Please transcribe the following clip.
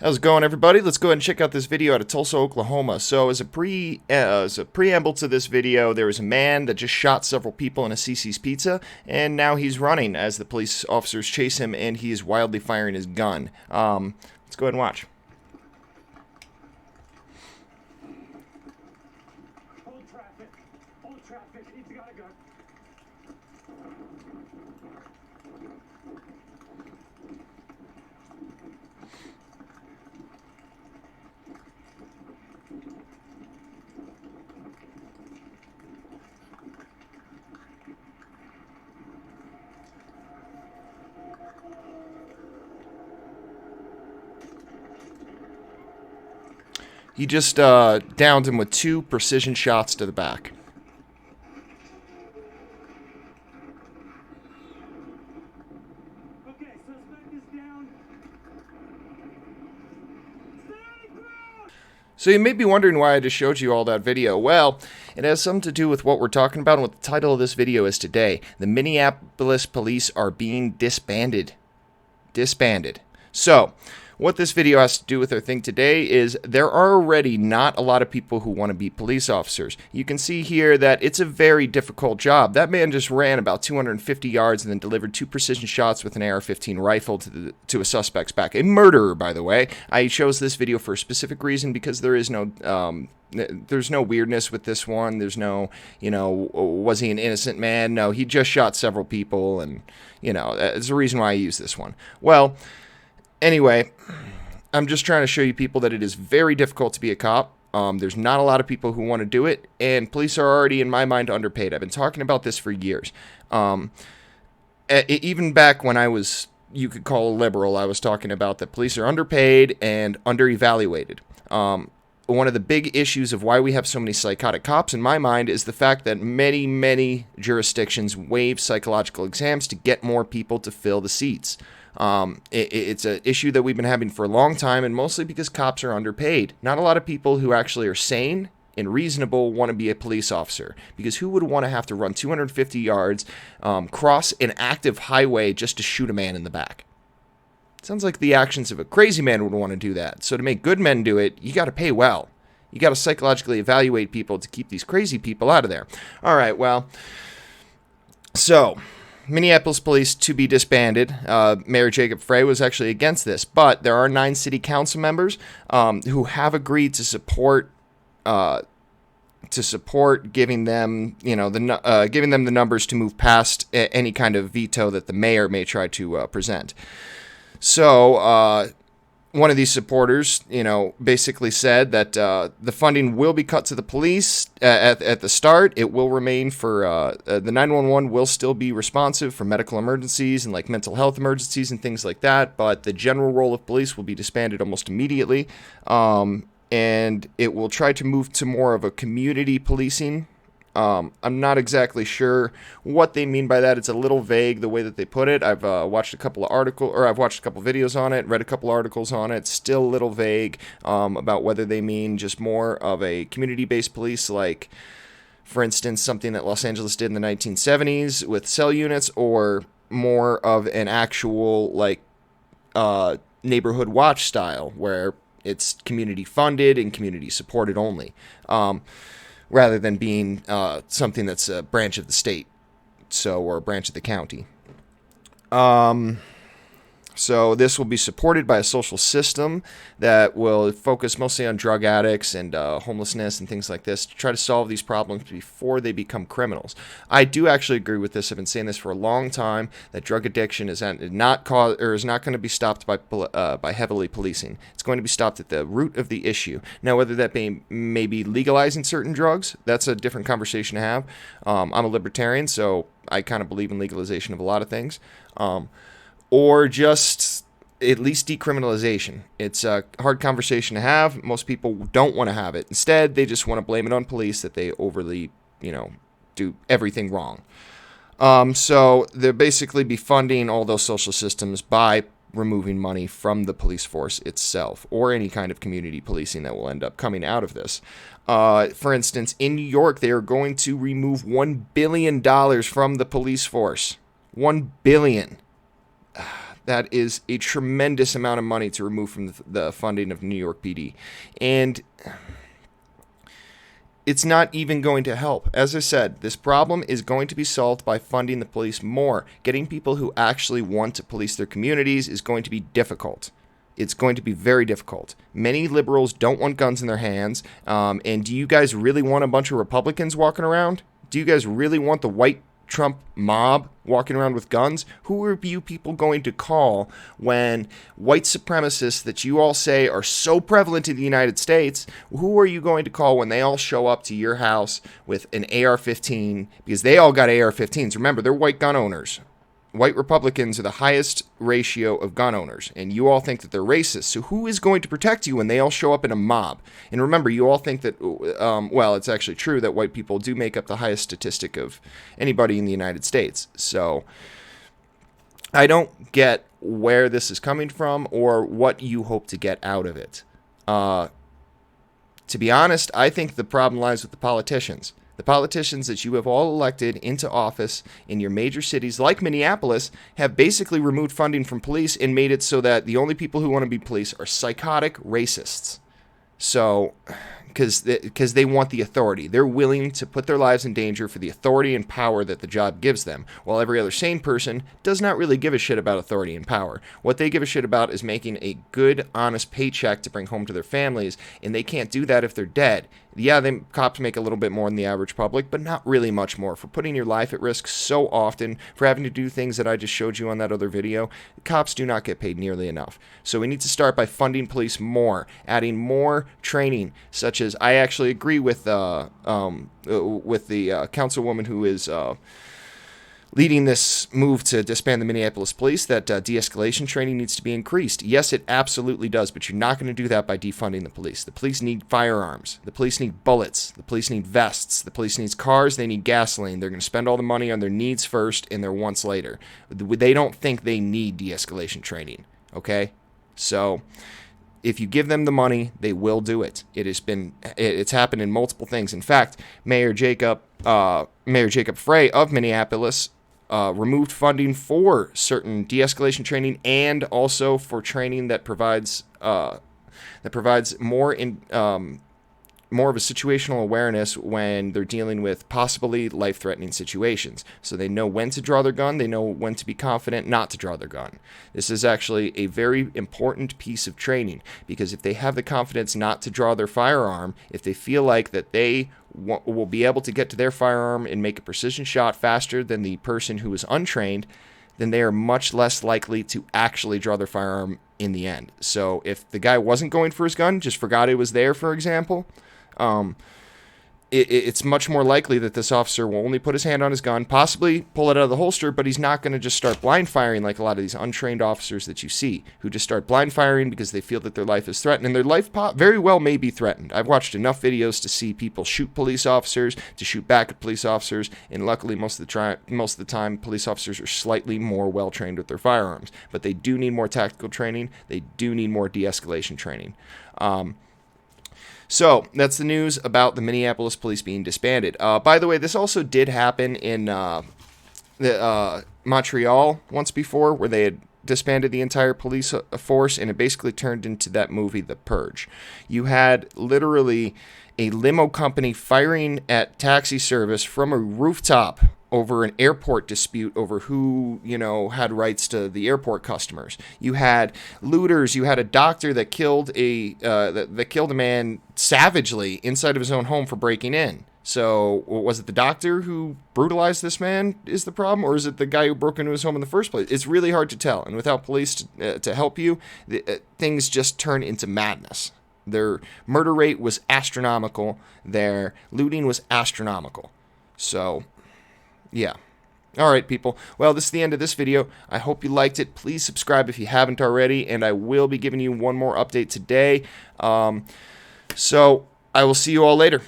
How's it going, everybody? Let's go ahead and check out this video out of Tulsa, Oklahoma. So, as a preamble to this video, there was a man that just shot several people in a CC's Pizza, and now he's running as the police officers chase him, and he is wildly firing his gun. Let's go ahead and watch. Hold traffic. Hold traffic. He's got a gun. He just downed him with 2 precision shots to the back. Okay, suspect is down. Stay ground! So you may be wondering why I just showed you all that video. Well, it has something to do with what we're talking about and what the title of this video is today. The Minneapolis police are being disbanded. Disbanded. So, what this video has to do with our thing today is there are already not a lot of people who want to be police officers. You can see here that it's a very difficult job. That man just ran about 250 yards and then delivered 2 precision shots with an AR-15 rifle to a suspect's back. A murderer, by the way. I chose this video for a specific reason because there is no there's no weirdness with this one. There's no, was he an innocent man? No, he just shot several people, and, that's the reason why I use this one. Well, anyway, I'm just trying to show you people that it is very difficult to be a cop. There's not a lot of people who want to do it, and police are already, in my mind, underpaid. I've been talking about this for years. Even back when I was, you could call a liberal, I was talking about that police are underpaid and underevaluated. One of the big issues of why we have so many psychotic cops, in my mind, is the fact that many jurisdictions waive psychological exams to get more people to fill the seats. It's an issue that we've been having for a long time, and mostly because cops are underpaid. Not a lot of people who actually are sane and reasonable want to be a police officer, because who would want to have to run 250 yards, cross an active highway just to shoot a man in the back? Sounds like the actions of a crazy man would want to do that. So to make good men do it, you got to pay well. You got to psychologically evaluate people to keep these crazy people out of there. All right, well, so Minneapolis police to be disbanded. Mayor Jacob Frey was actually against this, but there are 9 city council members who have agreed to support giving them, giving them the numbers to move past any kind of veto that the mayor may try to present. So, one of these supporters, basically said that the funding will be cut to the police at the start. It will remain for the 911 will still be responsive for medical emergencies and like mental health emergencies and things like that. But the general role of police will be disbanded almost immediately, and it will try to move to more of a community policing. I'm not exactly sure what they mean by that. It's a little vague the way that they put it. I've watched a couple of videos on it, read a couple articles on it. Still a little vague about whether they mean just more of a community-based police, like, for instance, something that Los Angeles did in the 1970s with cell units, or more of an actual, like, neighborhood watch style, where it's community-funded and community-supported only. Rather than being something that's a branch of the state, or a branch of the county. So this will be supported by a social system that will focus mostly on drug addicts and homelessness and things like this to try to solve these problems before they become criminals. I do actually agree with this. I've been saying this for a long time, that drug addiction is not going to be stopped by heavily policing. It's going to be stopped at the root of the issue. Now, whether that be maybe legalizing certain drugs, that's a different conversation to have. I'm a libertarian, so I kind of believe in legalization of a lot of things. Or just at least decriminalization. It's a hard conversation to have. Most people don't want to have it. Instead, they just want to blame it on police that they overly, do everything wrong. So they'll basically be funding all those social systems by removing money from the police force itself, or any kind of community policing that will end up coming out of this. For instance, in New York, they are going to remove $1 billion from the police force. $1 billion. That is a tremendous amount of money to remove from the funding of New York PD. And it's not even going to help. As I said, this problem is going to be solved by funding the police more. Getting people who actually want to police their communities is going to be difficult. It's going to be very difficult. Many liberals don't want guns in their hands. And do you guys really want a bunch of Republicans walking around? Do you guys really want the white Trump mob walking around with guns? Who are you people going to call when white supremacists that you all say are so prevalent in the United States, who are you going to call when they all show up to your house with an AR-15? Because they all got AR-15s. Remember, they're white gun owners. White Republicans are the highest ratio of gun owners, and you all think that they're racist. So who is going to protect you when they all show up in a mob? And remember, you all think that, well, it's actually true that white people do make up the highest statistic of anybody in the United States. So I don't get where this is coming from or what you hope to get out of it. To be honest, I think the problem lies with the politicians. The politicians that you have all elected into office in your major cities like Minneapolis have basically removed funding from police and made it so that the only people who want to be police are psychotic racists. So, because they want the authority. They're willing to put their lives in danger for the authority and power that the job gives them, while every other sane person does not really give a shit about authority and power. What they give a shit about is making a good, honest paycheck to bring home to their families, and they can't do that if they're dead. Yeah, cops make a little bit more than the average public, but not really much more. For putting your life at risk so often, for having to do things that I just showed you on that other video, cops do not get paid nearly enough. So we need to start by funding police more, adding more training, such as I actually agree with the councilwoman who is leading this move to disband the Minneapolis police, that de-escalation training needs to be increased. Yes, it absolutely does, but you're not going to do that by defunding the police. The police need firearms. The police need bullets. The police need vests. The police needs cars. They need gasoline. They're going to spend all the money on their needs first and their wants later. They don't think they need de-escalation training, okay? So if you give them the money, they will do it. It's happened in multiple things. In fact, Mayor Jacob Frey of Minneapolis removed funding for certain de-escalation training and also for training that provides more of a situational awareness when they're dealing with possibly life-threatening situations. So they know when to draw their gun, they know when to be confident not to draw their gun. This is actually a very important piece of training, because if they have the confidence not to draw their firearm, if they feel like that they will be able to get to their firearm and make a precision shot faster than the person who is untrained, then they are much less likely to actually draw their firearm in the end. So if the guy wasn't going for his gun, just forgot it was there, for example, it's much more likely that this officer will only put his hand on his gun, possibly pull it out of the holster, but he's not going to just start blind firing like a lot of these untrained officers that you see, who just start blind firing because they feel that their life is threatened, and their life very well may be threatened. I've watched enough videos to see people shoot police officers, to shoot back at police officers, and luckily most of the time police officers are slightly more well-trained with their firearms, but they do need more tactical training. They do need more de-escalation training. So that's the news about the Minneapolis police being disbanded. By the way, this also did happen in Montreal once before, where they had disbanded the entire police force, and it basically turned into that movie, The Purge. You had literally a limo company firing at taxi service from a rooftop over an airport dispute over who, had rights to the airport customers. You had looters. You had a doctor that killed a man savagely inside of his own home for breaking in. So was it the doctor who brutalized this man is the problem, or is it the guy who broke into his home in the first place? It's really hard to tell, and without police to help you, things just turn into madness. Their murder rate was astronomical. Their looting was astronomical. So yeah. All right, people. Well, this is the end of this video. I hope you liked it. Please subscribe if you haven't already, and I will be giving you one more update today. So I will see you all later.